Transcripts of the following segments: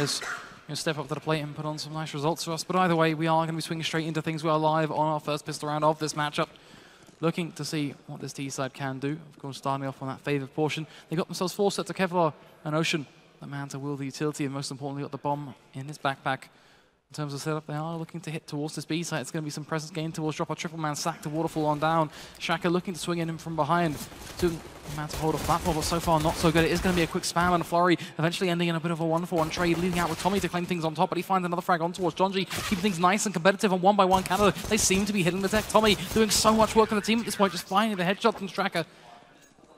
players step up to the plate and put on some nice results for us. But either way, we are going to be swinging straight into things. We are live on our first pistol round of this matchup, looking to see what this T side can do. Of course, starting off on that favoured portion, they got themselves 4 sets of Kevlar and Ocean. The man to wield the utility, and most importantly, got the bomb in his backpack. In terms of setup, they are looking to hit towards this B site. It's going to be some presence gain towards drop a triple man sack to waterfall on down. Shaka looking to swing in him from behind. To man to hold off platform, but so far not so good. It is going to be a quick spam and a flurry, eventually ending in a bit of a 1-for-1 trade, leading out with Tommy to claim things on top, but he finds another frag on towards Jonji, keeping things nice and competitive on 1-by-1 Canada. They seem to be hitting the deck. Tommy doing so much work on the team at this point, just finding the headshot from Straka.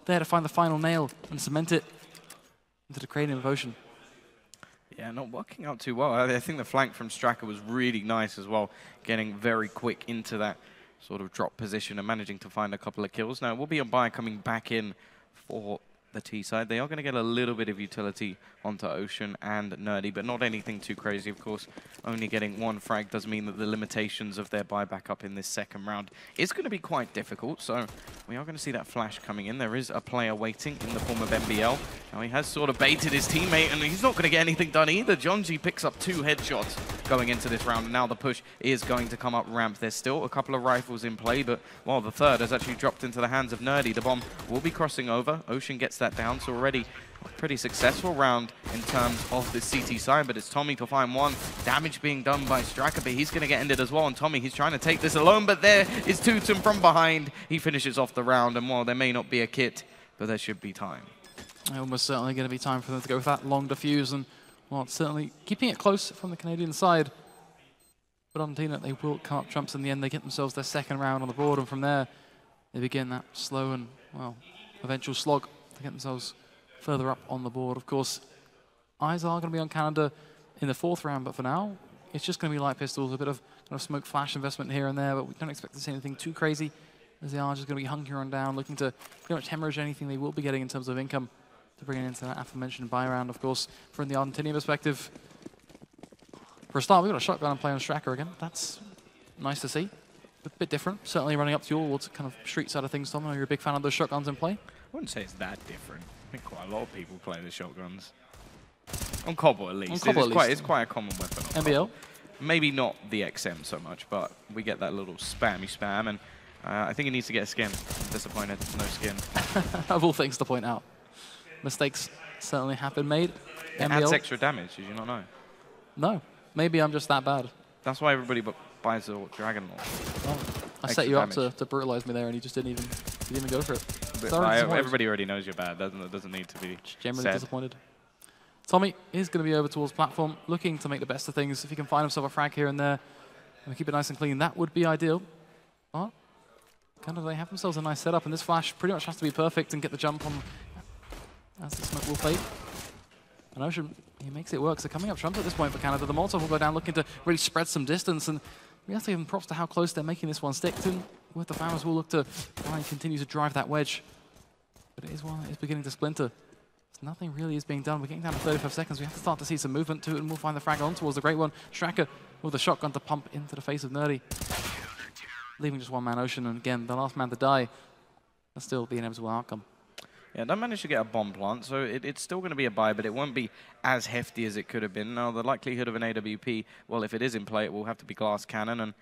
There to find the final nail and cement it into the cranium of Ocean. Yeah, not working out too well. I think the flank from Straka was really nice as well, getting very quick into that sort of drop position and managing to find a couple of kills. Now, it will be a buy coming back in for the T side. They are going to get a little bit of utility onto Ocean and Nerdy, but not anything too crazy, of course. Only getting 1 frag does mean that the limitations of their buyback up in this second round is going to be quite difficult, so we are going to see that flash coming in. There is a player waiting in the form of MBL. Now, he has sort of baited his teammate, and he's not going to get anything done either. Jonji picks up 2 headshots going into this round, and now the push is going to come up ramp. There's still a couple of rifles in play, but, well, the third has actually dropped into the hands of Nerdy. The bomb will be crossing over. Ocean gets that down, so already a pretty successful round in terms of the CT side, but it's Tommy to find 1. Damage being done by Straka, but he's going to get ended as well. And Tommy, he's trying to take this alone, but there is Tutum from behind. He finishes off the round, and while there may not be a kit, but there should be time. Almost certainly going to be time for them to go with that long defuse, and, well, certainly keeping it close from the Canadian side. But Argentina, they will come up trumps in the end. They get themselves their second round on the board, and from there, they begin that slow and, well, eventual slog to get themselves further up on the board. Of course, eyes are going to be on Canada in the 4th round, but for now, it's just going to be light pistols, a bit of kind of smoke flash investment here and there, but we don't expect to see anything too crazy, as they are just going to be hunkering down, looking to pretty much hemorrhage anything they will be getting in terms of income to bring it into that aforementioned buy round. Of course, from the Argentinian perspective, for a start, we've got a shotgun and play on Straka again. That's nice to see. A bit different, certainly running up towards kind of street side of things. Tom, I know you're a big fan of those shotguns in play. I wouldn't say it's that different. I think quite a lot of people play the shotguns. On Cobble, at least. On Cobble, it's quite a common weapon. On MBL? Cobble. Maybe not the XM so much, but we get that little spammy spam, and I think it needs to get a skin. I'm disappointed, no skin. Of all things to point out. Mistakes certainly have been made. It adds extra damage, did you not know? No. Maybe I'm just that bad. That's why everybody buys the Dragon Lord. Oh, I set you up to brutalize me there, and you just didn't even go for it. Everybody already knows you're bad. Doesn't need to be generally said. Disappointed. Tommy is going to be over towards platform, looking to make the best of things. If he can find himself a frag here and there, and keep it nice and clean, that would be ideal. But kind of they have themselves a nice setup, and this flash pretty much has to be perfect and get the jump on as the smoke will fade. And Ocean, he makes it work. So coming up trumps at this point for Canada. The Molotov will go down looking to really spread some distance, and we have to give them props to how close they're making this one stick. With the Farmers will look to try and continue to drive that wedge. But it is one that is beginning to splinter. So nothing really is being done. We're getting down to 35 seconds. We have to start to see some movement to it, and we'll find the frag on towards the Great One. Straka with a shotgun to pump into the face of Nerdy. Leaving just one man Ocean, and again, the last man to die. That's still the inevitable outcome. Yeah, don't manage to get a bomb plant, so it's still going to be a buy, but it won't be as hefty as it could have been. Now, the likelihood of an AWP, well, if it is in play, it will have to be glass cannon, and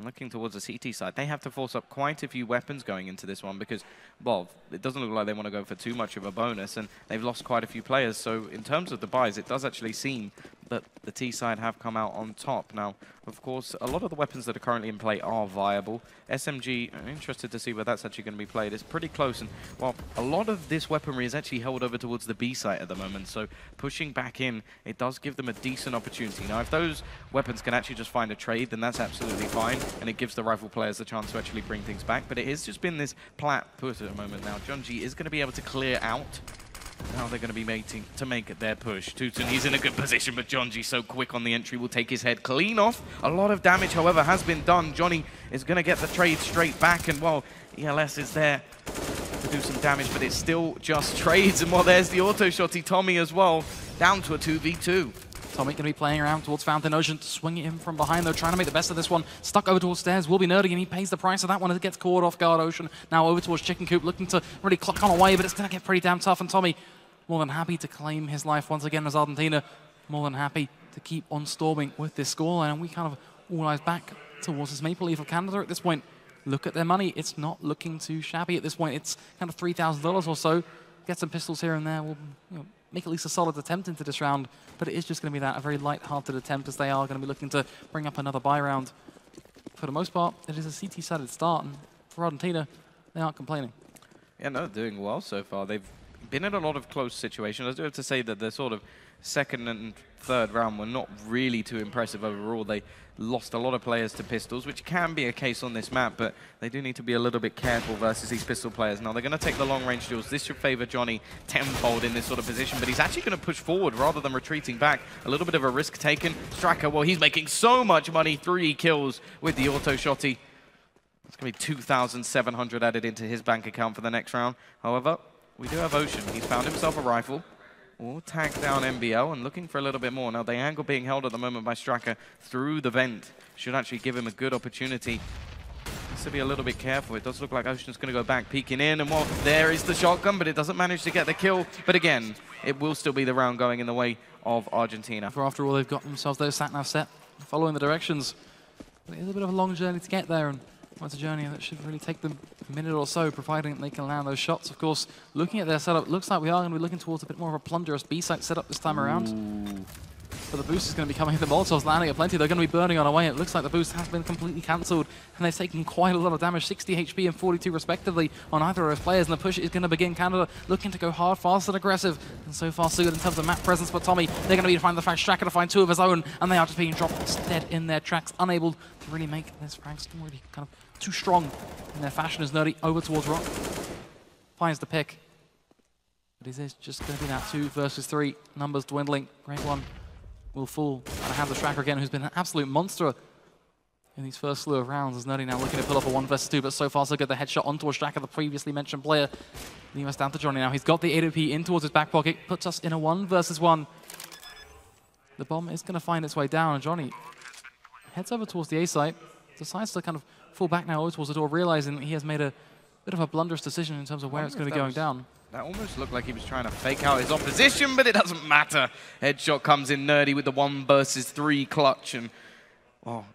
looking towards the CT side, they have to force up quite a few weapons going into this one because, well, it doesn't look like they want to go for too much of a bonus, and they've lost quite a few players. So in terms of the buys, it does actually seem that the T side have come out on top. Now, of course, a lot of the weapons that are currently in play are viable. SMG, I'm interested to see where that's actually going to be played. It's pretty close, and, well, a lot of this weaponry is actually held over towards the B site at the moment, so pushing back in, it does give them a decent opportunity. Now, if those weapons can actually just find a trade, then that's absolutely fine, and it gives the rifle players the chance to actually bring things back, but it has just been this plat push at the moment now. Jonji is going to be able to clear out. Now they're going to be mating to make their push. Tuton, he's in a good position, but Jonji so quick on the entry will take his head clean off. A lot of damage, however, has been done. Johnny is going to get the trade straight back, and, well, ELS is there to do some damage, but it's still just trades. And, well, there's the auto shotty Tommy as well, down to a 2v2. Tommy going to be playing around towards Fountain Ocean, swinging him from behind, though, trying to make the best of this one. Stuck over towards stairs, will be Nerdy, and he pays the price of that one as it gets caught off guard. Ocean now over towards Chicken Coop, looking to really clock on away, but it's going to get pretty damn tough, and Tommy more than happy to claim his life once again as Argentina more than happy to keep on storming with this scoreline, and we kind of all eyes back towards this Maple Leaf of Canada at this point. Look at their money. It's not looking too shabby at this point. It's kind of $3,000 or so. Get some pistols here and there. We'll make at least a solid attempt into this round, but it is just going to be that, a very light-hearted attempt, as they are going to be looking to bring up another buy round. For the most part, it is a CT-sided start, and for Argentina, they aren't complaining. Yeah, no, doing well so far. They've been in a lot of close situations. I do have to say that the sort of second and third round were not really too impressive overall. They lost a lot of players to pistols, which can be a case on this map, but they do need to be a little bit careful versus these pistol players. Now, they're going to take the long-range duels. This should favor Johnny tenfold in this sort of position, but he's actually going to push forward rather than retreating back. A little bit of a risk taken. Straka, well, he's making so much money. 3 kills with the auto shotty. It's going to be 2,700 added into his bank account for the next round. However, we do have Ocean. He's found himself a rifle. We'll tag down MBL and looking for a little bit more. Now, the angle being held at the moment by Straka through the vent should actually give him a good opportunity. Needs to be a little bit careful. It does look like Ocean's going to go back, peeking in, and well, there is the shotgun, but it doesn't manage to get the kill. But again, it will still be the round going in the way of Argentina. For after all, they've got themselves those sat-nav set, following the directions. But it is a bit of a long journey to get there, and well, it's a journey that should really take them a minute or so, providing they can land those shots. Of course, looking at their setup, it looks like we are going to be looking towards a bit more of a plunderous B-site setup this time around. But the boost is going to be coming. The Molotovs landing at plenty. They're going to be burning on our way. It looks like the boost has been completely cancelled, and they've taken quite a lot of damage, 60 HP and 42 respectively on either of those players. And the push is going to begin. Canada looking to go hard, fast, and aggressive. And so far, so good in terms of map presence. But Tommy, they're going to be to find the frag. Straka to find 2 of his own, and they are just being dropped dead in their tracks, unable to really make this frag story kind of too strong in their fashion. As Nerdy over towards Rock finds the pick. But it is just going to be that 2 versus 3. Numbers dwindling. Great one will fall out of hands of Straka again, who's been an absolute monster in these first slew of rounds. As Nerdy now looking to pull up a 1 versus 2, but so far so good. The headshot onto Straka, the previously mentioned player. Leaving us down to Johnny now. He's got the AWP in towards his back pocket, puts us in a 1 versus 1. The bomb is going to find its way down, and Johnny heads over towards the A site, decides to kind of fall back now over towards the door, realizing that he has made a bit of a blunderous decision in terms of where it's going to be going down. That almost looked like he was trying to fake out his opposition, but it doesn't matter. Headshot comes in, Nerdy with the 1 versus 3 clutch, and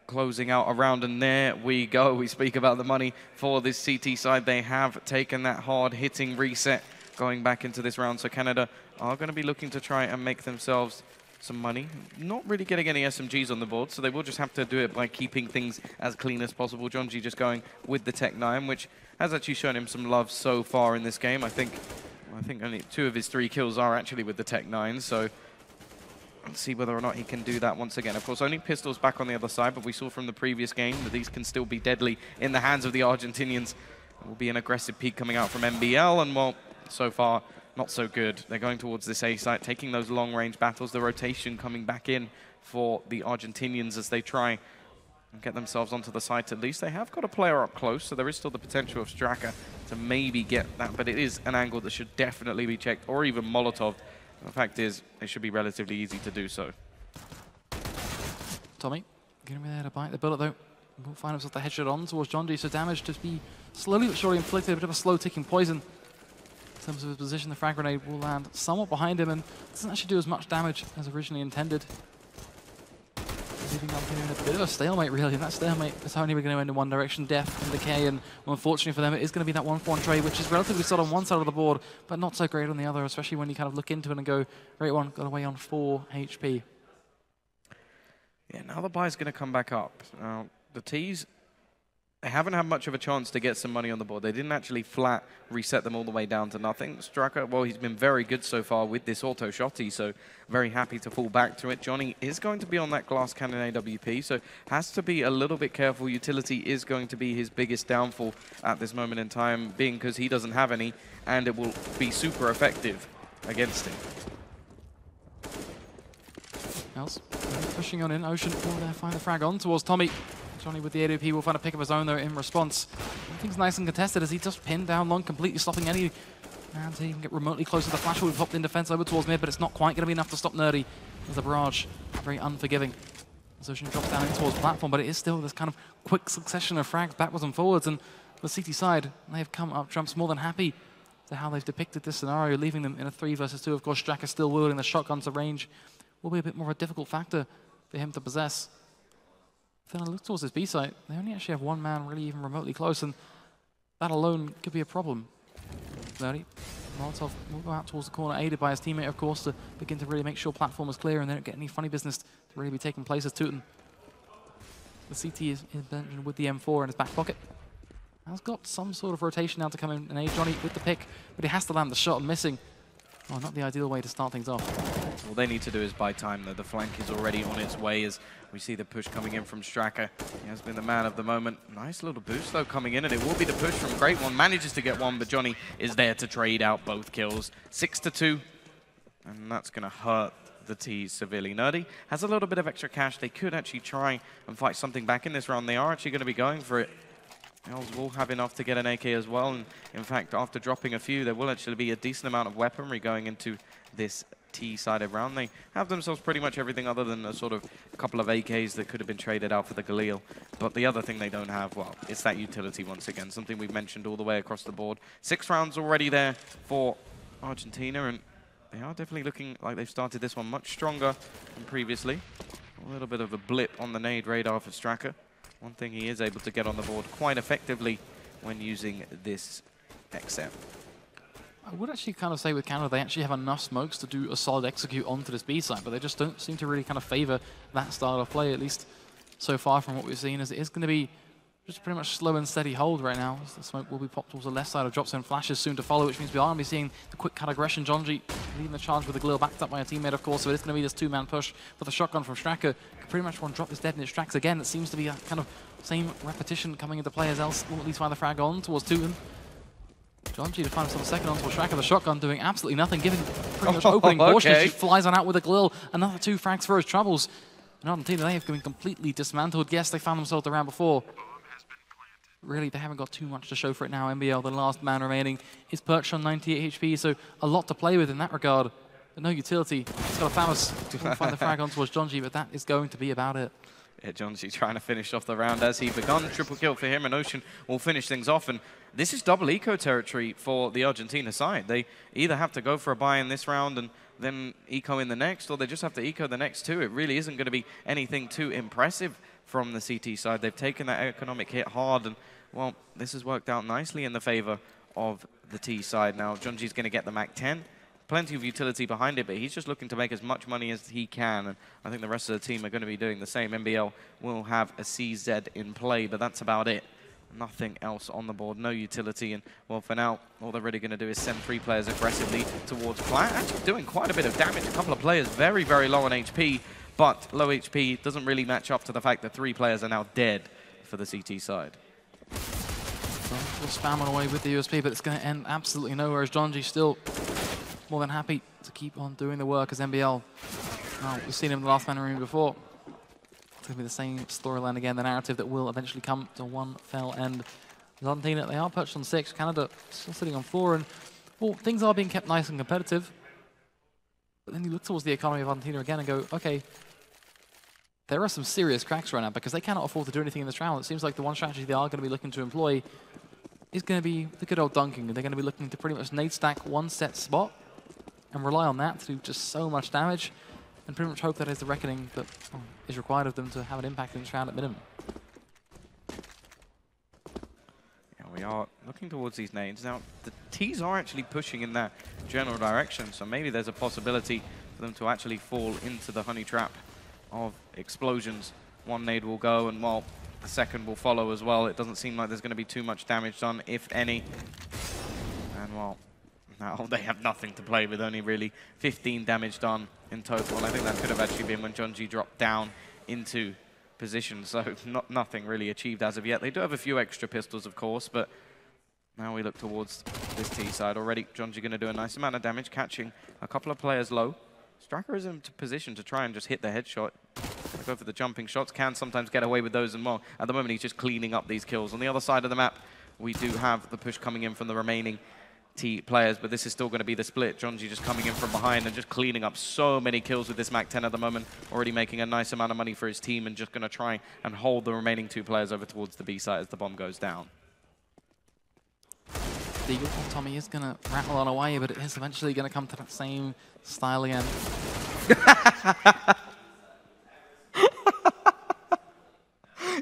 closing out a round, and there we go. We speak about the money for this CT side. They have taken that hard-hitting reset going back into this round, so Canada are going to be looking to try and make themselves some money. Not really getting any SMGs on the board, so they will just have to do it by keeping things as clean as possible. John G just going with the Tech 9, which has actually shown him some love so far in this game. I think only 2 of his 3 kills are actually with the Tech 9, so let's see whether or not he can do that once again. Of course, only pistols back on the other side, but we saw from the previous game that these can still be deadly in the hands of the Argentinians. It will be an aggressive peak coming out from MBL, and well, so far, not so good. They're going towards this A site, taking those long-range battles. The rotation coming back in for the Argentinians as they try and get themselves onto the site. At least they have got a player up close, so there is still the potential of Straka to maybe get that, but it is an angle that should definitely be checked, or even Molotov. The fact is, it should be relatively easy to do so. Tommy, going to be there to bite the bullet, though. We'll find himself the headshot on towards John D, so damage to be slowly but surely inflicted, a bit of a slow-ticking poison. In terms of his position, the frag grenade will land somewhat behind him and doesn't actually do as much damage as originally intended. Leaving up here in a bit of a stalemate, really, and that stalemate is only going to end in one direction, death and decay, and well, unfortunately for them, it is going to be that 1-4 trade, which is relatively solid on one side of the board, but not so great on the other, especially when you kind of look into it and go, great one, got away on 4 HP. Yeah, now the buy's going to come back up. Now, the T's, they haven't had much of a chance to get some money on the board. They didn't actually flat reset them all the way down to nothing. Straka, well, he's been very good so far with this auto shotty, so very happy to fall back to it. Johnny is going to be on that glass cannon AWP, so has to be a little bit careful. Utility is going to be his biggest downfall at this moment in time, being because he doesn't have any, and it will be super effective against him. Else, pushing on in. Ocean will there find the frag on towards Tommy. Johnny with the AWP will find a pick of his own, though, in response. Everything's nice and contested as he just pinned down long, completely stopping any man so he can get remotely close to the flash. We've popped in defense over towards mid, but it's not quite going to be enough to stop Nerdy. There's a barrage, very unforgiving. As Ocean drops down in towards platform, but it is still this kind of quick succession of frags backwards and forwards. And the CT side, they have come up trumps, more than happy to how they've depicted this scenario, leaving them in a 3 versus 2. Of course, Straka still wielding the shotgun to range will be a bit more of a difficult factor for him to possess. Then I look towards this B site. They only actually have one man really even remotely close, and that alone could be a problem. Nerdy, Molotov will go out towards the corner, aided by his teammate, of course, to begin to really make sure platform is clear and they don't get any funny business to really be taking place as Tooten. The CT is with the M4 in his back pocket. Has got some sort of rotation now to come in and aid Johnny with the pick, but he has to land the shot and missing. Oh, not the ideal way to start things off. All they need to do is buy time, though. The flank is already on its way as we see the push coming in from Straka. He has been the man of the moment. Nice little boost, though, coming in, and it will be the push from Great One. Manages to get one, but Johnny is there to trade out both kills. 6-2, and that's going to hurt the T severely. Nerdy has a little bit of extra cash. They could actually try and fight something back in this round. They are actually going to be going for it. Els will have enough to get an AK as well, and in fact, after dropping a few, there will actually be a decent amount of weaponry going into this T-sided round. They have themselves pretty much everything other than a sort of couple of AKs that could have been traded out for the Galil. But the other thing they don't have, well, it's that utility once again, something we've mentioned all the way across the board. 6 rounds already there for Argentina, and they are definitely looking like they've started this one much stronger than previously. A little bit of a blip on the nade radar for Straka. One thing he is able to get on the board quite effectively when using this XM. I would actually kind of say with Canada, they actually have enough smokes to do a solid execute onto this B side, but they just don't seem to really kind of favor that style of play, at least so far from what we've seen, as it is going to be just pretty much slow and steady hold right now. As the smoke will be popped towards the left side of drops and flashes soon to follow, which means we are going to be seeing the quick cut aggression. Jonji leading the charge with the Glil, backed up by a teammate, of course, so it's going to be this 2-man push for the shotgun from Straka. Could pretty much one drop this dead in its tracks again. It seems to be a kind of same repetition coming into play as else will at least find the frag on towards Tooten. Jonji to find himself a second on towards Straka. The shotgun doing absolutely nothing, giving pretty much opening portion as he flies on out with a Glil. Another 2 frags for his troubles. And Argentina, they have been completely dismantled. Yes, they found themselves the round before. Really, they haven't got too much to show for it now. MBL, the last man remaining, is perched on 98 HP, so a lot to play with in that regard. But no utility. It's got a Thanos to find the frag on towards Jonji, but that is going to be about it. Yeah, Jonji trying to finish off the round as he begun. Triple kill for him, and Ocean will finish things off. And this is double eco territory for the Argentina side. They either have to go for a buy in this round and then eco in the next, or they just have to eco the next 2. It really isn't going to be anything too impressive from the CT side. They've taken that economic hit hard, and, well, this has worked out nicely in the favor of the T side. Now, Jonji's going to get the MAC-10. Plenty of utility behind it, but he's just looking to make as much money as he can, and I think the rest of the team are going to be doing the same. MBL will have a CZ in play, but that's about it. Nothing else on the board, no utility, and, well, for now, all they're really going to do is send 3 players aggressively towards Plat. Actually doing quite a bit of damage. A couple of players very, very low on HP, but low HP doesn't really match up to the fact that 3 players are now dead for the CT side. We'll spam on away with the USP, but it's going to end absolutely nowhere as Jonji still more than happy to keep on doing the work as MBL. Oh, we've seen him in the last man room before. It's going to be the same storyline again, the narrative that will eventually come to one fell end. Argentina, they are perched on 6, Canada still sitting on 4, and, well, things are being kept nice and competitive. But then you look towards the economy of Argentina again and go, okay, there are some serious cracks right now because they cannot afford to do anything in this round. It seems like the one strategy they are going to be looking to employ is going to be the good old dunking. They're going to be looking to pretty much nade stack one set spot and rely on that to do just so much damage and pretty much hope that is the reckoning that is required of them to have an impact in this round at minimum. Yeah, we are looking towards these nades. Now, the Ts are actually pushing in that general direction, so maybe there's a possibility for them to actually fall into the honey trap of explosions. One nade will go, and, well, the second will follow as well. It doesn't seem like there's going to be too much damage done, if any. And, well, now they have nothing to play with, only really 15 damage done in total. And I think that could have actually been when Jonji dropped down into position, so nothing really achieved as of yet. They do have a few extra pistols, of course, but now we look towards this T side already. Jonji going to do a nice amount of damage, catching a couple of players low. Straka is in position to try and just hit the headshot. Go for the jumping shots, can sometimes get away with those, and, well, at the moment he's just cleaning up these kills. On the other side of the map, we do have the push coming in from the remaining T players, but this is still going to be the split. Jonji just coming in from behind and just cleaning up so many kills with this MAC-10 at the moment, already making a nice amount of money for his team, and just going to try and hold the remaining 2 players over towards the B site as the bomb goes down. Deagle from Tommy is going to rattle on away, but it is eventually going to come to that same style again.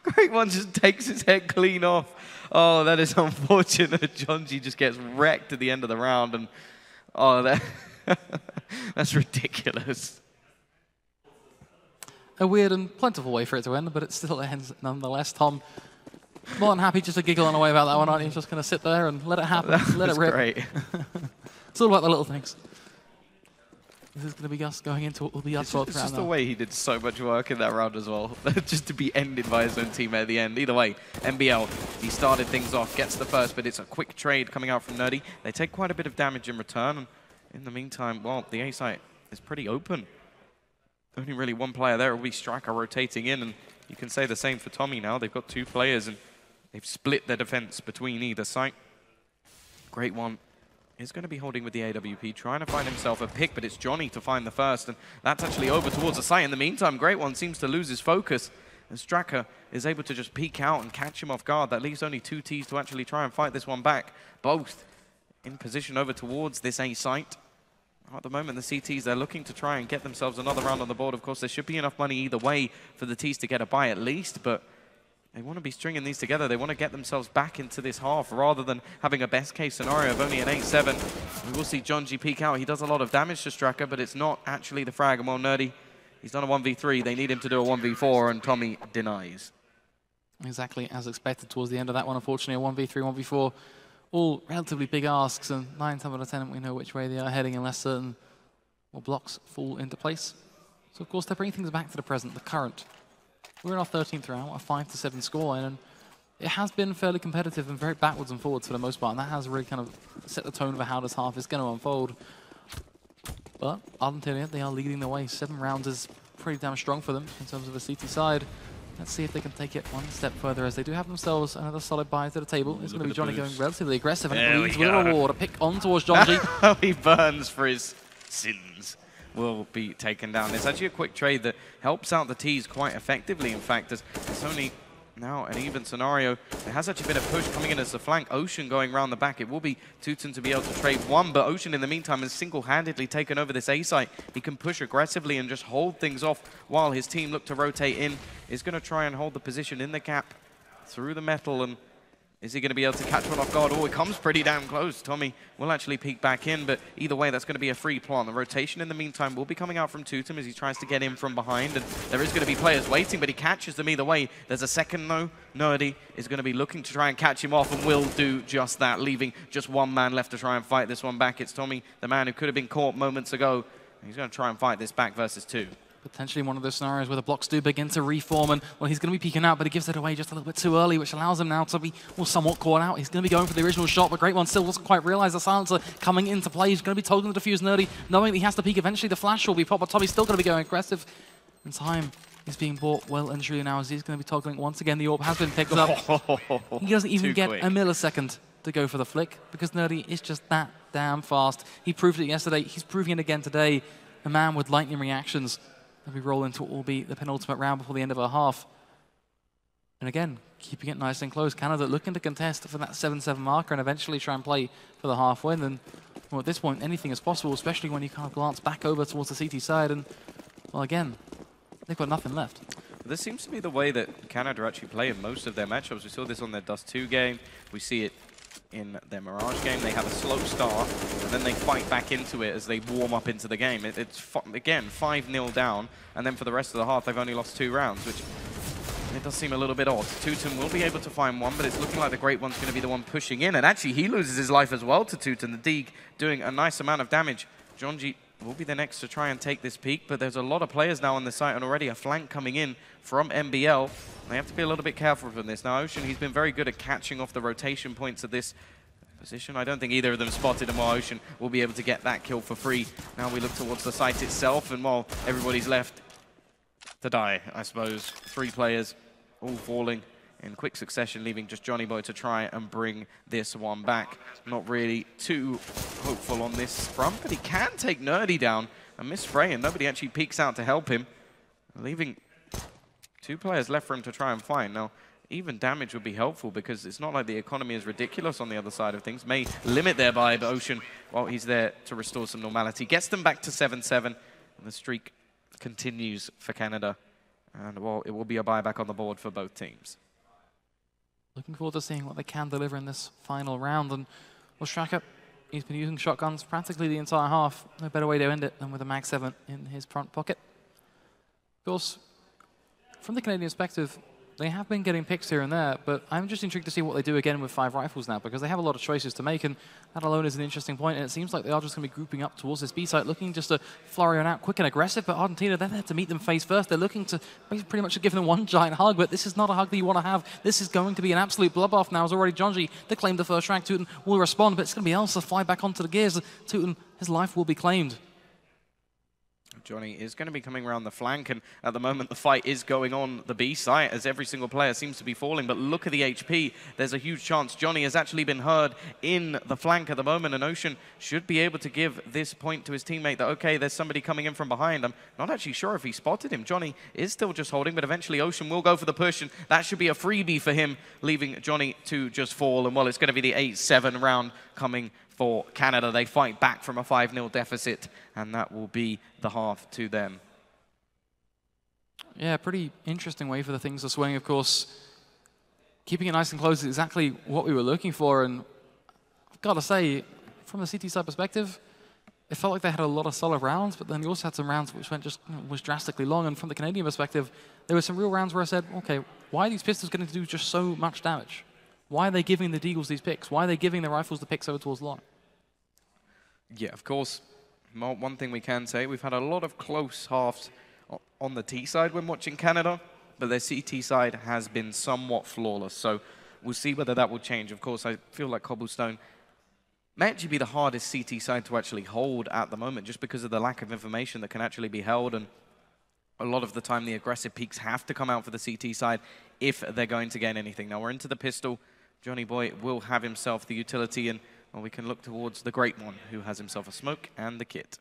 Great one just takes his head clean off. Oh, that is unfortunate. Jonji just gets wrecked at the end of the round. And oh, that's ridiculous. A weird and plentiful way for it to end, but it still ends nonetheless. Tom, more than happy just to giggle on away about that one, aren't you? Just going to sit there and let it happen, let it rip. Great. It's all about the little things. This is going to be us going into what will be our 12th round. It's just now. the way he did so much work in that round as well. Just to be ended by his own teammate at the end. Either way, MBL, he started things off, gets the first, but it's a quick trade coming out from Nerdy. They take quite a bit of damage in return. And in the meantime, well, the A site is pretty open. Only really one player there will be Striker rotating in. And you can say the same for Tommy now. They've got two players and they've split their defense between either site. Great one. Is going to be holding with the AWP, trying to find himself a pick, but it's Johnny to find the first, and that's actually over towards the site. In the meantime, Great One seems to lose his focus, and Straka is able to just peek out and catch him off guard. That leaves only two Ts to actually try and fight this one back. Both in position over towards this A site. At the moment, the CTs, they're looking to try and get themselves another round on the board. Of course, there should be enough money either way for the Ts to get a buy at least, but they want to be stringing these together. They want to get themselves back into this half rather than having a best-case scenario of only an 8-7. We will see Jonji peek out. He does a lot of damage to Straka, but it's not actually the frag. And while Nerdy, he's done a 1v3. They need him to do a 1v4, and Tommy denies. Exactly as expected towards the end of that one. Unfortunately, a 1v3, 1v4, all relatively big asks, and 9 times out of 10, we know which way they are heading unless certain blocks fall into place. So, of course, they're bringing things back to the present, the current. We're in our 13th round, a 5-7 scoreline, and it has been fairly competitive and very backwards and forwards for the most part, and that has really kind of set the tone for how this half is going to unfold. But Argentina, they are leading the way. 7 rounds is pretty damn strong for them in terms of the CT side. Let's see if they can take it one step further, as they do have themselves another solid buy to the table. It's going to be Johnny going relatively aggressive, and it leads with a reward. A pick on towards Jonji. He burns for his sins. Will be taken down. It's actually a quick trade that helps out the Ts quite effectively. In fact, as it's only now an even scenario. There has actually been a push coming in as the flank. Ocean going around the back. It will be Tooten to be able to trade one, but Ocean in the meantime has single-handedly taken over this A site. He can push aggressively and just hold things off while his team look to rotate in. Is going to try and hold the position in the gap through the metal, and is he going to be able to catch one off guard? Oh, it comes pretty damn close. Tommy will actually peek back in, but either way, that's going to be a free plant. The rotation in the meantime will be coming out from Tooten as he tries to get in from behind, and there is going to be players waiting, but he catches them either way. There's a second though. Nerdy is going to be looking to try and catch him off, and will do just that, leaving just one man left to try and fight this one back. It's Tommy, the man who could have been caught moments ago. He's going to try and fight this back versus 2. Potentially one of those scenarios where the blocks do begin to reform, and well, he's going to be peeking out, but he gives it away just a little bit too early, which allows him now to be somewhat caught out. He's going to be going for the original shot, but Great One still doesn't quite realize the silencer coming into play. He's going to be toggling the defuse Nerdy, knowing that he has to peek. Eventually the flash will be popped, but Tommy's still going to be going aggressive. And time is being bought well and truly now as he's going to be toggling once again. The AWP has been picked up. He doesn't even get a millisecond to go for the flick because Nerdy is just that damn fast. He proved it yesterday. He's proving it again today. A man with lightning reactions. And we roll into what will be the penultimate round before the end of our half. And again, keeping it nice and close. Canada looking to contest for that 7-7 marker and eventually try and play for the half win. And well, at this point, anything is possible, especially when you kind of glance back over towards the CT side. And well, again, they've got nothing left. This seems to be the way that Canada actually play in most of their matchups. We saw this on their Dust 2 game. We see it in their Mirage game. They have a slow start, and then they fight back into it as they warm up into the game. It's again, 5-0 down, and then for the rest of the half, they've only lost 2 rounds, which it does seem a little bit odd. Tooten will be able to find one, but it's looking like the Great One's going to be the one pushing in, and actually he loses his life as well to Tooten. The Deeg doing a nice amount of damage. Jonji will be the next to try and take this peak, but there's a lot of players now on the site, and already a flank coming in from MBL. They have to be a little bit careful from this. Now, Ocean, he's been very good at catching off the rotation points of this position. I don't think either of them spotted him, while Ocean will be able to get that kill for free. Now we look towards the site itself, and while everybody's left to die, I suppose. 3 players all falling in quick succession, leaving just Johnny Boy to try and bring this one back. Not really too hopeful on this front, but he can take Nerdy down and miss spray, and nobody actually peeks out to help him, leaving 2 players left for him to try and find. Now, even damage would be helpful because it's not like the economy is ridiculous on the other side of things. May limit their buy, but Ocean, while he's there to restore some normality, gets them back to 7-7, and the streak continues for Canada. And, well, it will be a buyback on the board for both teams. Looking forward to seeing what they can deliver in this final round. And, well, Straka, he's been using shotguns practically the entire half. No better way to end it than with a Mag 7 in his front pocket. Of course, from the Canadian perspective, they have been getting picks here and there, but I'm just intrigued to see what they do again with 5 rifles now, because they have a lot of choices to make, and that alone is an interesting point, and it seems like they are just going to be grouping up towards this B site, looking just to flurry on out quick and aggressive, but Argentina, they're there to meet them face first. They're looking to pretty much give them one giant hug, but this is not a hug that you want to have. This is going to be an absolute bloodbath now, as already Jonji, they claimed the first rank. Tooten will respond, but it's going to be else to fly back onto the gears. Tooten, his life will be claimed. Johnny is going to be coming around the flank, and at the moment the fight is going on the B site as every single player seems to be falling, but look at the HP. There's a huge chance Johnny has actually been heard in the flank at the moment, and Ocean should be able to give this point to his teammate that, okay, there's somebody coming in from behind. I'm not actually sure if he spotted him. Johnny is still just holding, but eventually Ocean will go for the push, and that should be a freebie for him, leaving Johnny to just fall. And, well, it's going to be the 8-7 round coming for Canada. They fight back from a 5-0 deficit, and that will be the half to them. Yeah, pretty interesting way for the things to swing, of course. Keeping it nice and close is exactly what we were looking for, and I've got to say, from the CT side perspective, it felt like they had a lot of solid rounds, but then they also had some rounds which went just was drastically long, and from the Canadian perspective, there were some real rounds where I said, okay, why are these pistols going to do just so much damage? Why are they giving the Deagles these picks? Why are they giving the rifles the picks over towards long? Yeah, of course. One thing we can say, we've had a lot of close halves on the T side when watching Canada, but their CT side has been somewhat flawless. So we'll see whether that will change. Of course, I feel like Cobblestone may actually be the hardest CT side to actually hold at the moment, just because of the lack of information that can actually be held. And a lot of the time, the aggressive peaks have to come out for the CT side if they're going to gain anything. Now we're into the pistol. Johnny Boy will have himself the utility, and well, we can look towards the Great One, who has himself a smoke and the kit.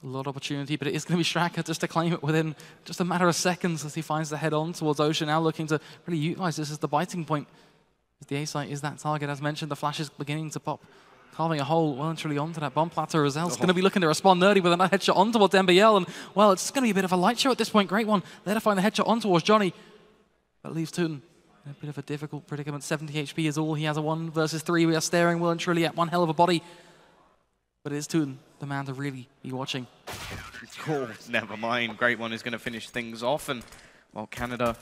A lot of opportunity, but it is going to be Straka just to claim it within just a matter of seconds as he finds the head on towards Ocean, now looking to really utilize this as the biting point. As the A site is that target, as mentioned, the flash is beginning to pop, carving a hole well and truly onto that bomb platter. Rozel's going to be looking to respond nerdy with a headshot on towards MBL, and well, it's going to be a bit of a light show at this point. Great One there to find the headshot on towards Johnny, but leaves Tooten in a bit of a difficult predicament. 70 HP is all. He has a 1 versus 3. We are staring well and truly at one hell of a body. But it is Tooten, the man to really be watching. Oh, never mind. Great One is going to finish things off. And, well, Canada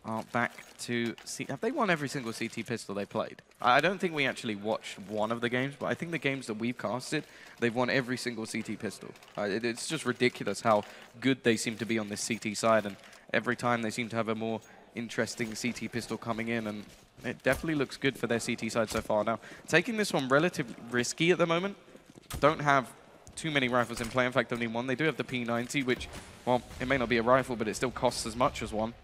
are back to see. Have they won every single CT pistol they played? I don't think we actually watched one of the games, but I think the games that we've casted, they've won every single CT pistol. It's just ridiculous how good they seem to be on this CT side. And every time they seem to have a more interesting CT pistol coming in, and it definitely looks good for their CT side so far. Now, taking this one relatively risky at the moment. Don't have too many rifles in play. In fact, only one. They do have the P90, which, well, it may not be a rifle, but it still costs as much as one.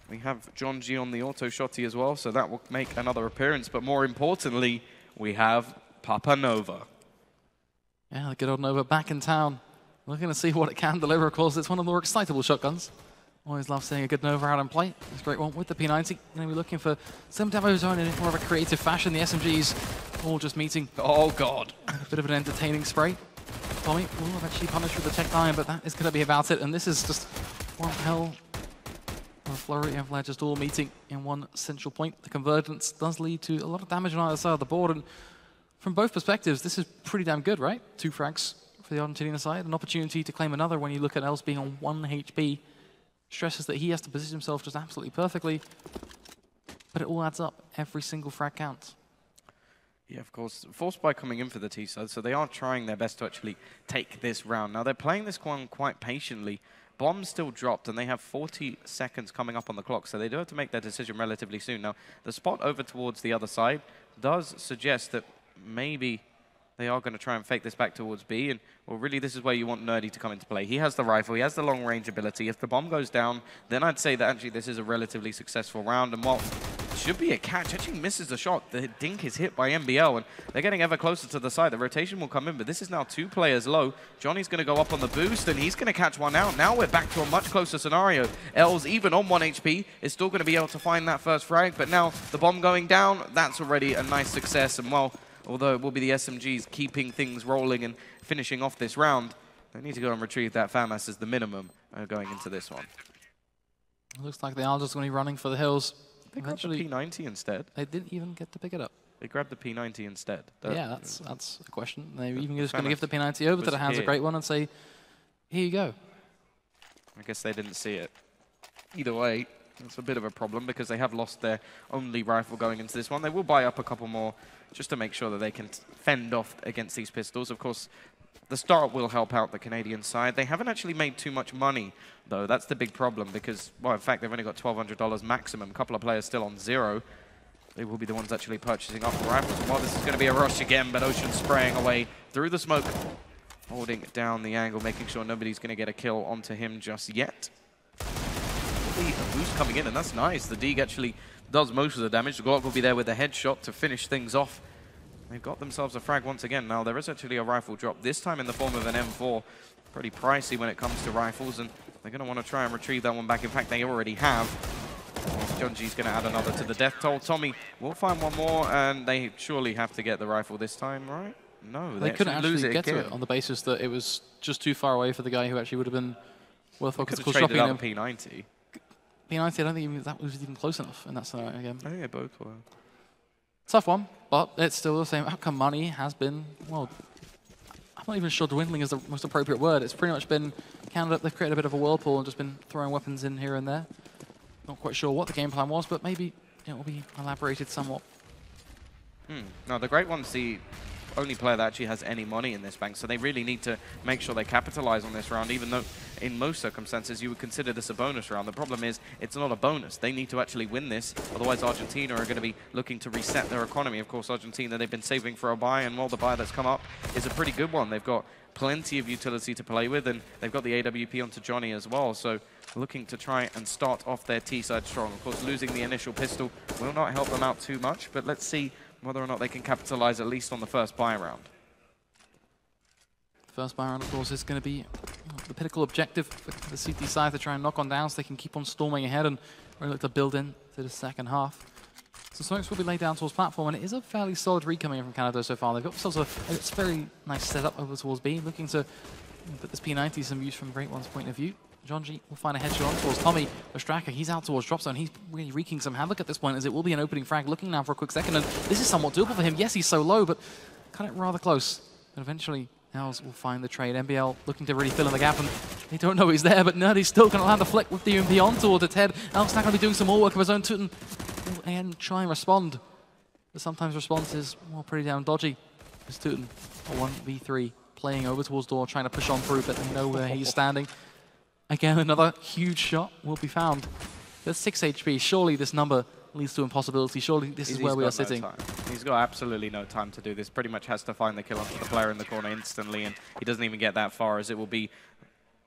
We have John G on the auto shotty as well, so that will make another appearance. But more importantly, we have Papa Nova. Yeah, the good old Nova back in town. We're going to see what it can deliver. Of course, it's one of the more excitable shotguns. Always love seeing a good Nova out on play. It's a great one with the P90. Going to be looking for some demo zone in more of a creative fashion. The SMGs all just meeting. Oh, God. A bit of an entertaining spray. Tommy will eventually punish with the Tech 9, but that is going to be about it. And this is just one hell of a flurry of Vlad just all meeting in one central point. The convergence does lead to a lot of damage on either side of the board. And from both perspectives, this is pretty damn good, right? 2 frags for the Argentina side. An opportunity to claim another when you look at Els being on 1 HP. Stresses that he has to position himself just absolutely perfectly. But it all adds up. Every single frag counts. Yeah, of course. Forced by coming in for the T side, so they are trying their best to actually take this round. Now, they're playing this one quite patiently. Bomb's still dropped, and they have 40 seconds coming up on the clock, so they do have to make their decision relatively soon. Now, the spot over towards the other side does suggest that maybe they are going to try and fake this back towards B, and, well, really, this is where you want Nerdy to come into play. He has the rifle, he has the long-range ability. If the bomb goes down, then I'd say that actually this is a relatively successful round, and, well, should be a catch. Actually misses the shot. The dink is hit by MBL, and they're getting ever closer to the side. The rotation will come in, but this is now 2 players low. Johnny's going to go up on the boost, and he's going to catch one out. Now we're back to a much closer scenario. Els, even on 1 HP, is still going to be able to find that first frag, but now the bomb going down, that's already a nice success, and, well, although it will be the SMGs keeping things rolling and finishing off this round, They need to go and retrieve that FAMAS as the minimum going into this one. It looks like they are just going to be running for the hills. They grabbed the P90 instead. They didn't even get to pick it up. They grabbed the P90 instead. Yeah, that's a question. They're even just going to give the P90 over to the hands of Great One and say, here you go. I guess they didn't see it. Either way, it's a bit of a problem because they have lost their only rifle going into this one. They will buy up a couple more just to make sure that they can fend off against these pistols. Of course, the start will help out the Canadian side. They haven't actually made too much money, though. That's the big problem because, well, in fact, they've only got $1,200 maximum. A couple of players still on 0. They will be the ones actually purchasing up the rifles. Well, this is going to be a rush again, but Ocean spraying away through the smoke, holding down the angle, making sure nobody's going to get a kill onto him just yet. A boost coming in, and that's nice. The Deeg actually does most of the damage. The Glock will be there with a headshot to finish things off. They've got themselves a frag once again. Now, there is actually a rifle drop, this time in the form of an M4. Pretty pricey when it comes to rifles, and they're going to want to try and retrieve that one back. In fact, they already have. Junji's going to add another to the death toll. Tommy will find one more, and they surely have to get the rifle this time, right? No, they couldn't actually get to it on the basis that it was just too far away for the guy who actually would have been worthwhile. Could have traded out P90. P90, I don't think that was even close enough in that scenario again. Oh yeah, both were. Tough one, but it's still the same outcome. Money has been, well, I'm not even sure dwindling is the most appropriate word. It's pretty much been Canada, they've created a bit of a whirlpool and just been throwing weapons in here and there. Not quite sure what the game plan was, but maybe it will be elaborated somewhat. No, the Great One's the only player that actually has any money in this bank, so they really need to make sure they capitalize on this round, even though in most circumstances you would consider this a bonus round. The problem is it's not a bonus. They need to actually win this, otherwise Argentina are going to be looking to reset their economy. Of course, Argentina, they've been saving for a buy, and well, the buy that's come up is a pretty good one. They've got plenty of utility to play with, and they've got the AWP onto Johnny as well, so looking to try and start off their T-side strong. Of course, losing the initial pistol will not help them out too much, but let's see whether or not they can capitalize at least on the first buy round. First buy round, of course, is going to be the pinnacle objective for the CT side to try and knock on down so they can keep on storming ahead and really look to build in to the second half. So smokes will be laid down towards platform, and it is a fairly solid read coming in from Canada so far. They've got themselves a very nice setup over towards B, looking to put this P90 some use from Great One's point of view. Jonji will find a headshot on towards Tommy. Ostraka, he's out towards drop zone. He's really wreaking some havoc at this point, as it will be an opening frag. Looking now for a quick second, and this is somewhat doable for him. Yes, he's so low, but cut it rather close. But eventually, Els will find the trade. NBL looking to really fill in the gap, and they don't know he's there, but Nerdy's still going to land the flick with the UMP on towards its head. Els now going to be doing some more work of his own. Tooten will again try and respond, but sometimes response is, well, pretty damn dodgy. It's Tooten, a 1v3, playing over towards door, trying to push on through, but they know where he's standing. Again, another huge shot will be found. There's 6 HP. Surely this number leads to impossibility. Surely this is where we are sitting. He's got absolutely no time to do this. Pretty much has to find the kill onto the player in the corner instantly, and he doesn't even get that far, as it will be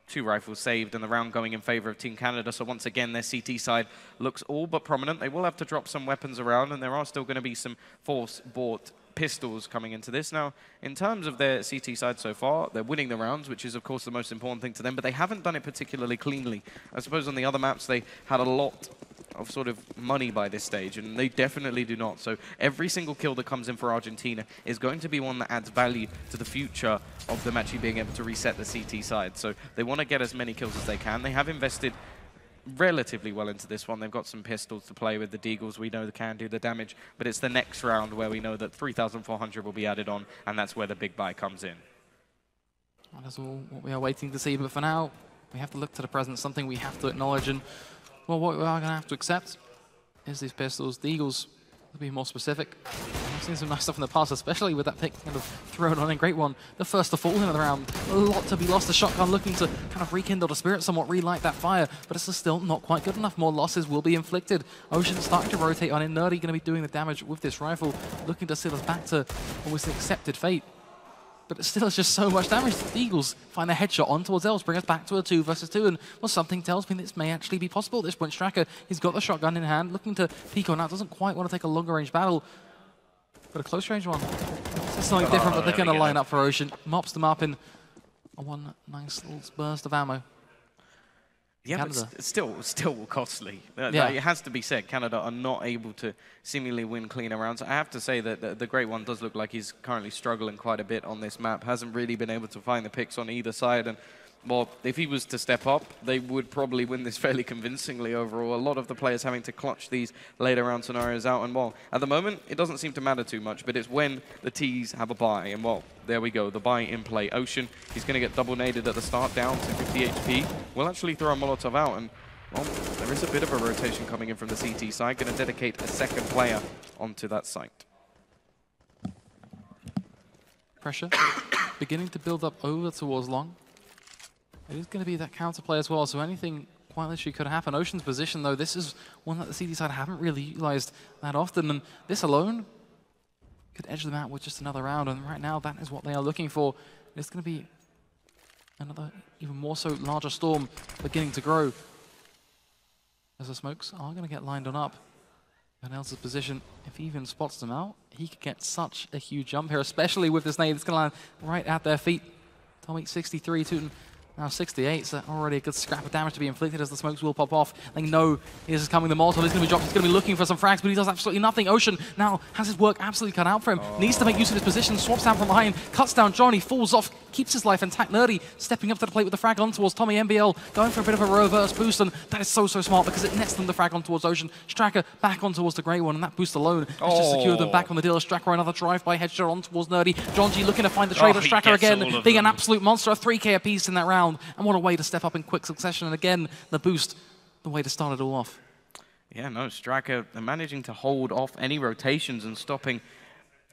2 rifles saved and the round going in favor of Team Canada. So once again, their CT side looks all but prominent. They will have to drop some weapons around, and there are still going to be some force-bought pistols coming into this. Now, in terms of their CT side so far, they're winning the rounds, which is, of course, the most important thing to them, but they haven't done it particularly cleanly. I suppose on the other maps, they had a lot of sort of money by this stage, and they definitely do not. So every single kill that comes in for Argentina is going to be one that adds value to the future of them actually being able to reset the CT side. So they want to get as many kills as they can. They have invested relatively well into this one. They've got some pistols to play with. The Deagles, we know they can do the damage, but it's the next round where we know that 3,400 will be added on, and that's where the big buy comes in. Well, that's all what we are waiting to see, but for now, we have to look to the present, something we have to acknowledge, and well, what we are going to have to accept is these pistols. The Eagles, to be more specific, I've seen some nice stuff in the past, especially with that pick kind of thrown on in Great One. The first to fall into the round, a lot to be lost. The shotgun looking to kind of rekindle the spirit, somewhat relight that fire, but it's still not quite good enough. More losses will be inflicted. Ocean starting to rotate on in. Nerdy going to be doing the damage with this rifle, looking to seal us back to almost an accepted fate. But it still is just so much damage. The Eagles find a headshot on towards Els, bring us back to a 2 versus 2, and well, something tells me this may actually be possible at this point. Straka, he's got the shotgun in hand, looking to Pico now, doesn't quite want to take a longer range battle, but a close range one. It's something different, but they're going to line up for Ocean. Mops them up in a one nice little burst of ammo. Yeah, Canada. but still costly. Yeah. It has to be said, Canada are not able to seemingly win cleaner rounds. I have to say that the Great One does look like he's currently struggling quite a bit on this map. Hasn't really been able to find the picks on either side. And, well, if he was to step up, they would probably win this fairly convincingly overall. A lot of the players having to clutch these later round scenarios out. And, well, at the moment, it doesn't seem to matter too much, but it's when the T's have a bye. And, well, there we go, the buy in play. Ocean, he's going to get double naded at the start, down to 50 HP. We'll actually throw a Molotov out, and, well, there is a bit of a rotation coming in from the CT side. Going to dedicate a second player onto that site. Pressure beginning to build up over towards long. It is going to be that counterplay as well, so anything quite literally could happen. Ocean's position, though, this is one that the CD side haven't really utilized that often, and this alone could edge them out with just another round, and right now that is what they are looking for. It's going to be another, even more so, larger storm beginning to grow. As the smokes are going to get lined on up. Van Else's position, if he even spots them out, he could get such a huge jump here, especially with this nade that's going to land right at their feet. Tommy 63, Tootin now 68, so already a good scrap of damage to be inflicted as the smokes will pop off. They know this is coming, the Molotov is going to be dropped, he's going to be looking for some frags, but he does absolutely nothing. Ocean now has his work absolutely cut out for him, needs to make use of his position, swaps down from behind, cuts down Johnny, falls off, keeps his life intact. Nerdy stepping up to the plate with the frag on towards Tommy. MBL going for a bit of a reverse boost, and that is so smart because it nets them the frag on towards Ocean. Stracker back on towards the Grey One, and that boost alone has just secured them back on the deal. Stracker another drive-by headshot on towards Nerdy. John G looking to find the trade of Stracker again, being an absolute monster, a 3k apiece in that round, and what a way to step up in quick succession. And again, the boost, the way to start it all off. Yeah, no, Stracker managing to hold off any rotations and stopping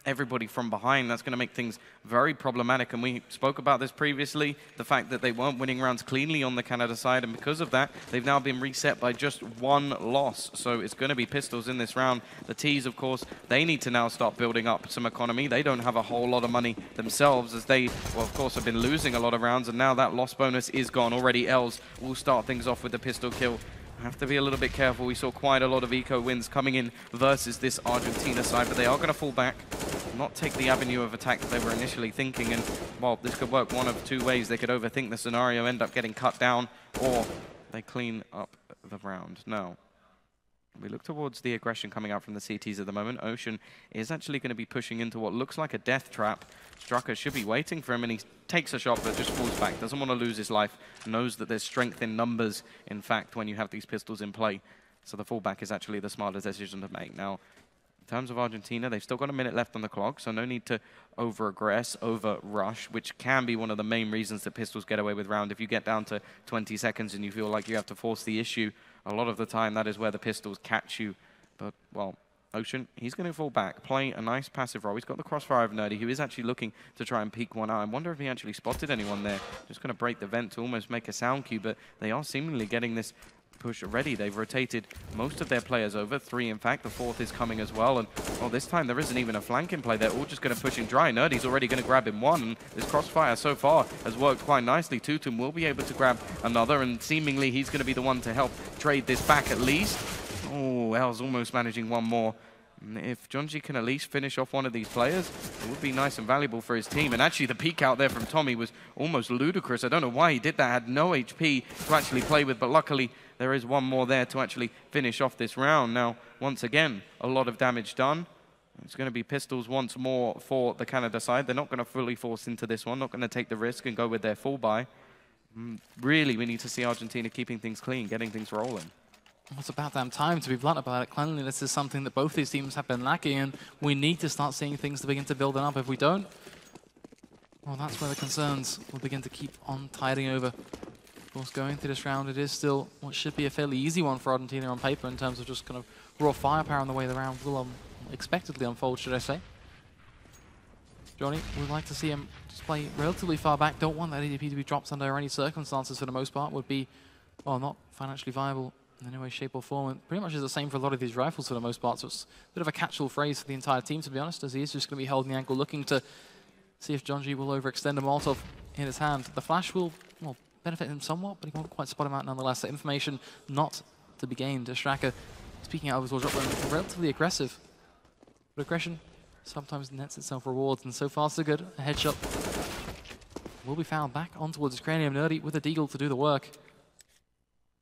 everybody from behind. That's going to make things very problematic, and we spoke about this previously, the fact that they weren't winning rounds cleanly on the Canada side, and because of that, they've now been reset by just one loss. So it's going to be Pistols in this round. The T's, of course, they need to now start building up some economy. They don't have a whole lot of money themselves, as they, well, of course, have been losing a lot of rounds, and now that loss bonus is gone. Already Els will start things off with the pistol kill. Have to be a little bit careful. We saw quite a lot of eco wins coming in versus this Argentina side, but they are going to fall back, not take the avenue of attack that they were initially thinking, and, well, this could work one of two ways. They could overthink the scenario, end up getting cut down, or they clean up the round. Now, we look towards the aggression coming out from the CTs at the moment. Ocean is actually going to be pushing into what looks like a death trap. Strucker should be waiting for him, and he takes a shot but just falls back. Doesn't want to lose his life. Knows that there's strength in numbers, in fact, when you have these pistols in play. So the fallback is actually the smartest decision to make. Now, in terms of Argentina, they've still got a minute left on the clock, so no need to over-aggress, over-rush, which can be one of the main reasons that Pistols get away with round. If you get down to 20 seconds and you feel like you have to force the issue, a lot of the time that is where the Pistols catch you. But, well, Ocean, he's going to fall back, play a nice passive role. He's got the crossfire of Nerdy, who is actually looking to try and peek one out. I wonder if he actually spotted anyone there. Just going to break the vent to almost make a sound cue, but they are seemingly getting this push ready. They've rotated most of their players over, 3 in fact. The 4th is coming as well, and, well, this time there isn't even a flank in play. They're all just going to push him dry. Nerdy's already going to grab him one, and this crossfire so far has worked quite nicely. Tutum will be able to grab another, and seemingly he's going to be the one to help trade this back at least. Oh, El's almost managing one more. If Jonji can at least finish off one of these players, it would be nice and valuable for his team. And actually, the peek out there from Tommy was almost ludicrous. I don't know why he did that. Had no HP to actually play with, but luckily there is one more there to actually finish off this round. Now, once again, a lot of damage done. It's going to be Pistols once more for the Canada side. They're not going to fully force into this one, not going to take the risk and go with their full buy. Really, we need to see Argentina keeping things clean, getting things rolling. Well, it's about damn time, to be blunt about it. Cleanliness is something that both these teams have been lacking, and we need to start seeing things to begin to build up. If we don't, well, that's where the concerns will begin to keep on tiding over. Of course, going through this round, it is still what should be a fairly easy one for Argentina on paper in terms of just kind of raw firepower and the way the round will expectedly unfold, should I say. Johnny, we'd like to see him just play relatively far back. Don't want that ADP to be dropped under any circumstances for the most part. Would be, well, not financially viable in any way, shape or form. And pretty much is the same for a lot of these rifles for the most part, so it's a bit of a catch-all phrase for the entire team, to be honest, as he is just going to be holding the ankle, looking to see if Jonji will overextend a Molotov in his hand. The flash will, well, benefit him somewhat, but he won't quite spot him out nonetheless. So information not to be gained. Stracker, speaking out of his drop, relatively aggressive. But aggression sometimes nets itself rewards, and so far so good. A headshot will be found back on towards his cranium. Nerdy with a deagle to do the work.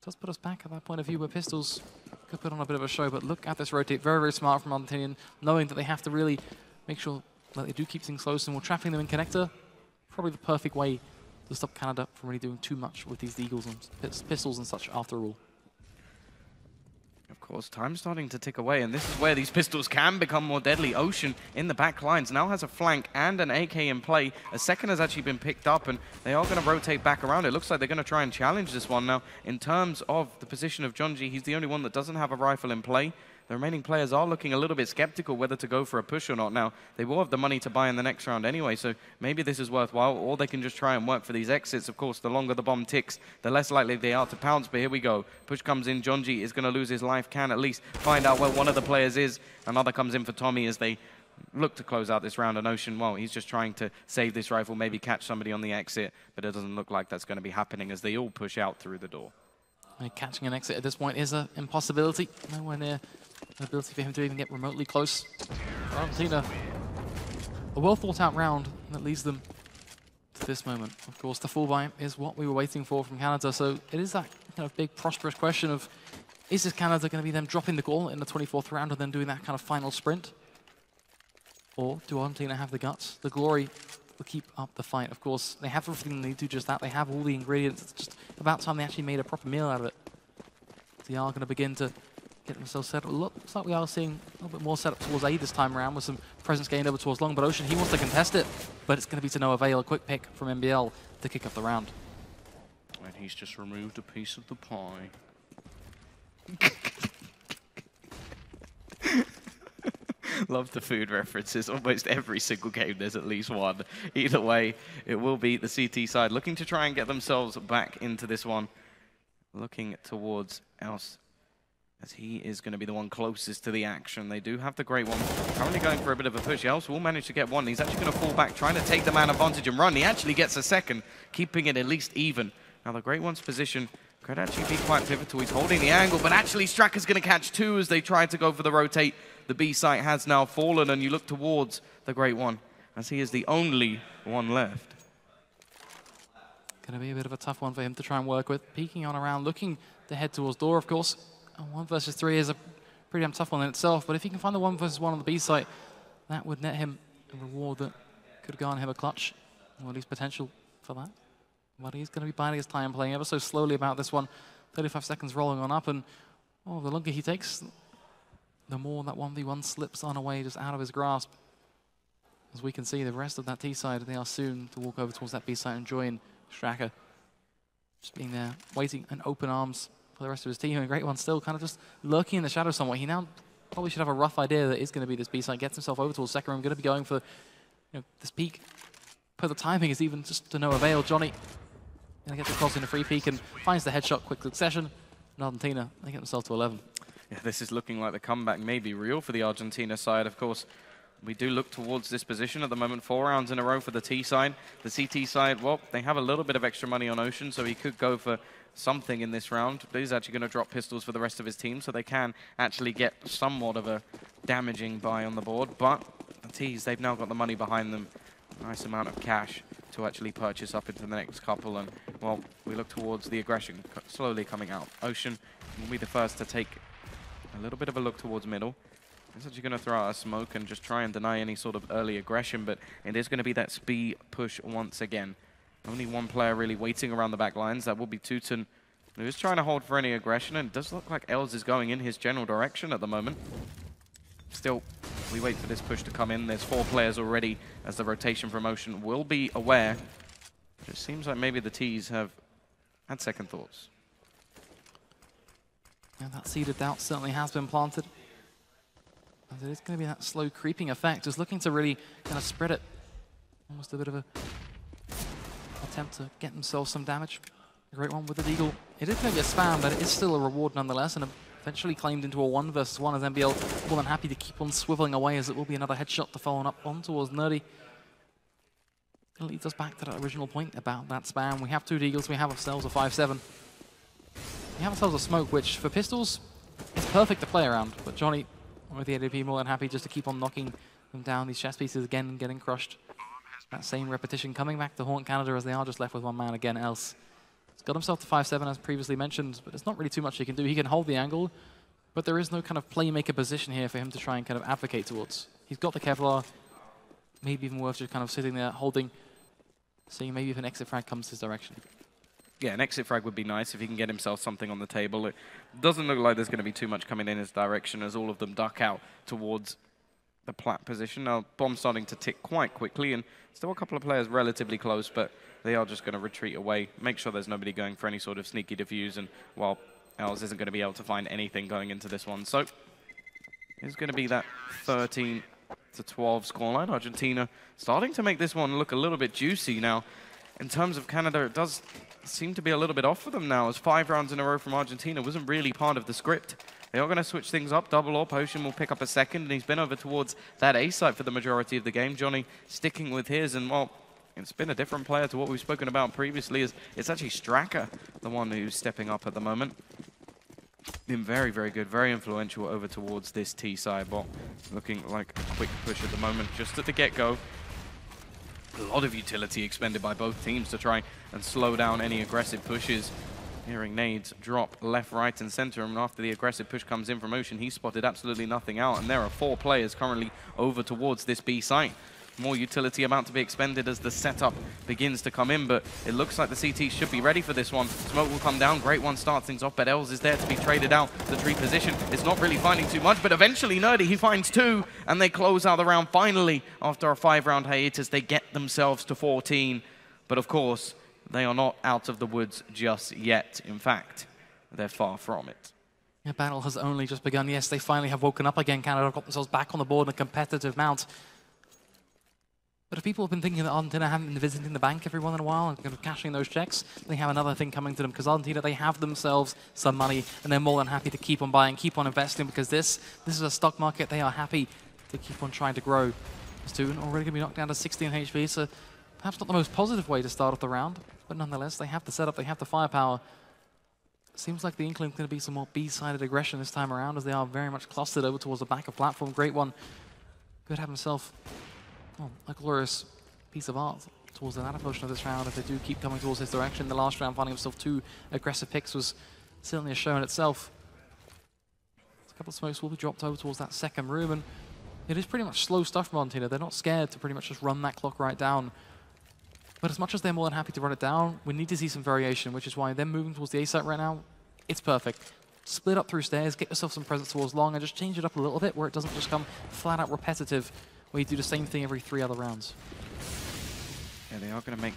does put us back at that point of view where Pistols could put on a bit of a show, but look at this rotate. Very, very smart from Argentina, knowing that they have to really make sure that they do keep things close, and we're trapping them in connector. Probably the perfect way to stop Canada from really doing too much with these Eagles and Pistols and such after all. Of course, time's starting to tick away, and this is where these pistols can become more deadly. Ocean in the back lines now has a flank and an AK in play. A second has actually been picked up, and they are going to rotate back around. It looks like they're going to try and challenge this one now. In terms of the position of Jonji, he's the only one that doesn't have a rifle in play. The remaining players are looking a little bit skeptical whether to go for a push or not. Now, they will have the money to buy in the next round anyway, so maybe this is worthwhile, or they can just try and work for these exits. Of course, the longer the bomb ticks, the less likely they are to pounce, but here we go. Push comes in, Jonji is going to lose his life, can at least find out where one of the players is. Another comes in for Tommy as they look to close out this round. And Ocean, well, he's just trying to save this rifle, maybe catch somebody on the exit, but it doesn't look like that's going to be happening as they all push out through the door. Catching an exit at this point is an impossibility. Nowhere near an ability for him to even get remotely close. Argentina, a well thought out round that leads them to this moment. Of course, the full buy is what we were waiting for from Canada, so it is that kind of big prosperous question of, is this Canada going to be them dropping the goal in the 24th round and then doing that kind of final sprint? Or do Argentina have the guts, the glory, to keep up the fight? Of course, they have everything they need to do just that. They have all the ingredients. It's just about time they actually made a proper meal out of it. They are going to begin to get themselves set up. Looks like we are seeing a little bit more set up towards A this time around with some presence gained over towards long, but Ocean, he wants to contest it, but it's going to be to no avail. A quick pick from MBL to kick up the round. And he's just removed a piece of the pie. Love the food references. Almost every single game there's at least one. Either way, it will be the CT side looking to try and get themselves back into this one. Looking towards Else, as he is going to be the one closest to the action. They do have the great one. Currently going for a bit of a push. Else will manage to get one. He's actually going to fall back, trying to take the man advantage and run. He actually gets a second, keeping it at least even. Now the great one's position could actually be quite pivotal. He's holding the angle, but actually Stracker's going to catch two as they try to go for the rotate. The B site has now fallen, and you look towards the great one, as he is the only one left. Going to be a bit of a tough one for him to try and work with. Peeking on around, looking to head towards door, of course. 1 versus 3 is a pretty damn tough one in itself, but if he can find the 1 versus 1 on the B site, that would net him a reward that could garner him a clutch, or at least potential for that. But he's going to be biding his time, playing ever so slowly about this one. 35 seconds rolling on up, and oh, the longer he takes, the more that 1v1 slips on away, just out of his grasp. As we can see, the rest of that T side, they are soon to walk over towards that B side and join Stracker. Just being there, waiting in open arms for the rest of his team. And a great one still kind of just lurking in the shadow somewhat. He now probably should have a rough idea that is going to be this B side. Gets himself over towards second room, going to be going for this peak. But the timing is even just to no avail. Johnny going to get the cross in a free peak and finds the headshot quick succession. And Argentina, they get themselves to 11. Yeah, this is looking like the comeback may be real for the Argentina side. Of course, we do look towards this position at the moment. 4 rounds in a row for the T side. The CT side, well, they have a little bit of extra money on Ocean, so he could go for something in this round. But he's actually going to drop pistols for the rest of his team, so they can actually get somewhat of a damaging buy on the board. But the T's, they've now got the money behind them. Nice amount of cash to actually purchase up into the next couple. And, well, we look towards the aggression slowly coming out. Ocean will be the first to take a little bit of a look towards middle. He's actually going to throw out a smoke and just try and deny any sort of early aggression, but it is going to be that speed push once again. Only one player really waiting around the back lines. That will be Teuton, who is trying to hold for any aggression, and it does look like Els is going in his general direction at the moment. Still, we wait for this push to come in. There's 4 players already, as the rotation from Ocean will be aware. It seems like maybe the T's have had second thoughts. Yeah, that seed of doubt certainly has been planted. As it is going to be that slow creeping effect, just looking to really kind of spread it. Almost a bit of a attempt to get themselves some damage. A great one with the Deagle. It is going to be a spam, but it is still a reward nonetheless, and eventually claimed into a 1 versus 1 as MBL more than happy to keep on swiveling away, as it will be another headshot to follow up on towards Nerdy. It leads us back to that original point about that spam. We have 2 Deagles, we have ourselves a 5-7. We have ourselves a smoke, which for pistols is perfect to play around, but Johnny with the ADP more than happy just to keep on knocking them down. These chess pieces again and getting crushed. That same repetition coming back to haunt Canada as they are just left with 1 man again. Else He's got himself to 5-7 as previously mentioned, but there's not really too much he can do. He can hold the angle, but there is no kind of playmaker position here for him to try and kind of advocate towards. He's got the Kevlar, maybe even worth just kind of sitting there holding, seeing maybe if an exit frag comes his direction. Yeah, an exit frag would be nice if he can get himself something on the table. It doesn't look like there's going to be too much coming in his direction as all of them duck out towards the plat position. Now, bomb's starting to tick quite quickly, and still a couple of players relatively close, but they are just going to retreat away, make sure there's nobody going for any sort of sneaky defuse, and, well, Els isn't going to be able to find anything going into this one. So it's going to be that 13-12 scoreline. Argentina starting to make this one look a little bit juicy now. In terms of Canada, it does seem to be a little bit off for them now, as 5 rounds in a row from Argentina wasn't really part of the script. They are going to switch things up. Double AWP. Ocean will pick up a second, and he's been over towards that A site for the majority of the game. Johnny sticking with his, and, well, it's been a different player to what we've spoken about previously. It's actually Straka, the one who's stepping up at the moment. Been very, very good, very influential over towards this T side, but looking like a quick push at the moment, just at the get-go. A lot of utility expended by both teams to try and slow down any aggressive pushes. Hearing nades drop left, right, and center, and after the aggressive push comes in from Ocean, he spotted absolutely nothing out, and there are 4 players currently over towards this B site. More utility about to be expended as the setup begins to come in, but it looks like the CT should be ready for this one. Smoke will come down, Great One starts things off, but Els is there to be traded out. The tree position is not really finding too much, but eventually Nerdy, he finds 2, and they close out the round finally. After a 5-round hiatus, they get themselves to 14, but of course, they are not out of the woods just yet. In fact, they're far from it. The battle has only just begun. Yes, they finally have woken up again. Canada have got themselves back on the board in a competitive mount. But if people have been thinking that Argentina haven't been visiting the bank every once in a while and kind of cashing those checks, they have another thing coming to them, because Argentina, they have themselves some money, and they're more than happy to keep on buying, keep on investing, because this is a stock market they are happy to keep on trying to grow. Student already going to be knocked down to 16 HP, so perhaps not the most positive way to start off the round, but nonetheless, they have the setup, they have the firepower. Seems like the Inkling is going to be some more B-sided aggression this time around, as they are very much clustered over towards the back of platform. Great One could have himself, well, a glorious piece of art towards the latter portion of this round if they do keep coming towards his direction. The last round, finding himself 2 aggressive picks was certainly a show in itself. A couple of smokes will be dropped over towards that second room, and it is pretty much slow stuff from Argentina. They're not scared to pretty much just run that clock right down. But as much as they're more than happy to run it down, we need to see some variation, which is why they're moving towards the A site right now. It's perfect. Split up through stairs, get yourself some presence towards long, and just change it up a little bit where it doesn't just come flat out repetitive, where you do the same thing every 3 other rounds. Yeah, they are going to make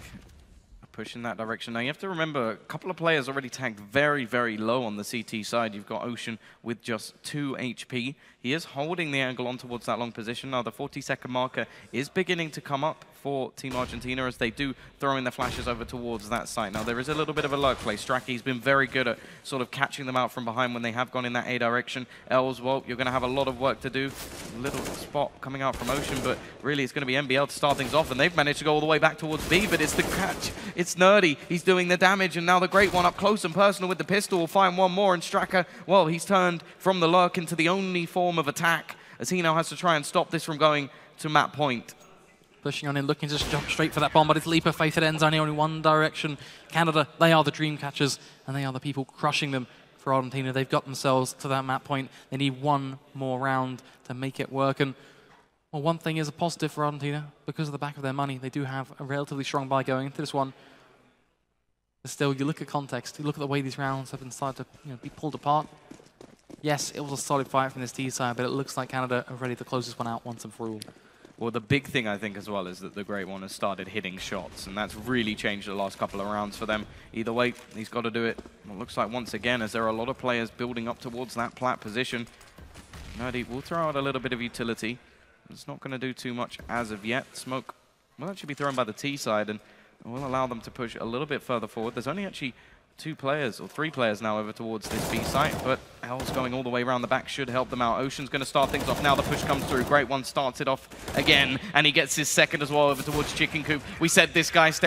a push in that direction. Now, you have to remember, a couple of players already tagged very, very low on the CT side. You've got Ocean with just 2 HP. He is holding the angle on towards that long position. Now, the 40-second marker is beginning to come up for Team Argentina as they do throw in the flashes over towards that site. Now, there is a little bit of a lurk play. Stracky's been very good at sort of catching them out from behind when they have gone in that A direction. Els, well, you're going to have a lot of work to do. Little spot coming out from Ocean, but really it's going to be NBL to start things off, and they've managed to go all the way back towards B, but it's the catch. It's Nerdy. He's doing the damage, and now the Great One up close and personal with the pistol will find one more, and Straka, well, he's turned from the lurk into the only form of attack, as he now has to try and stop this from going to map point. Pushing on in, looking to just jump straight for that bomb, but it's leap of faith. It ends only one direction. Canada, they are the dream catchers, and they are the people crushing them for Argentina. They've got themselves to that map point. They need one more round to make it work. And, well, one thing is a positive for Argentina. Because of the back of their money, they do have a relatively strong buy going into this one. But still, you look at context, you look at the way these rounds have been started to be pulled apart. Yes, it was a solid fight from this T side, but it looks like Canada are ready to close this one out once and for all. Well, the big thing, I think, as well, is that the Great One has started hitting shots, and that's really changed the last couple of rounds for them. Either way, he's got to do it. It looks like once again, as there are a lot of players building up towards that plat position. Nerdy will throw out a little bit of utility. It's not going to do too much as of yet. Smoke will actually be thrown by the T side, and will allow them to push a little bit further forward. There's only actually 2 players, or 3 players now over towards this B site, but Els going all the way around the back should help them out. Ocean's going to start things off now. The push comes through. Great One starts it off again, and he gets his second as well over towards Chicken Coop. We said this guy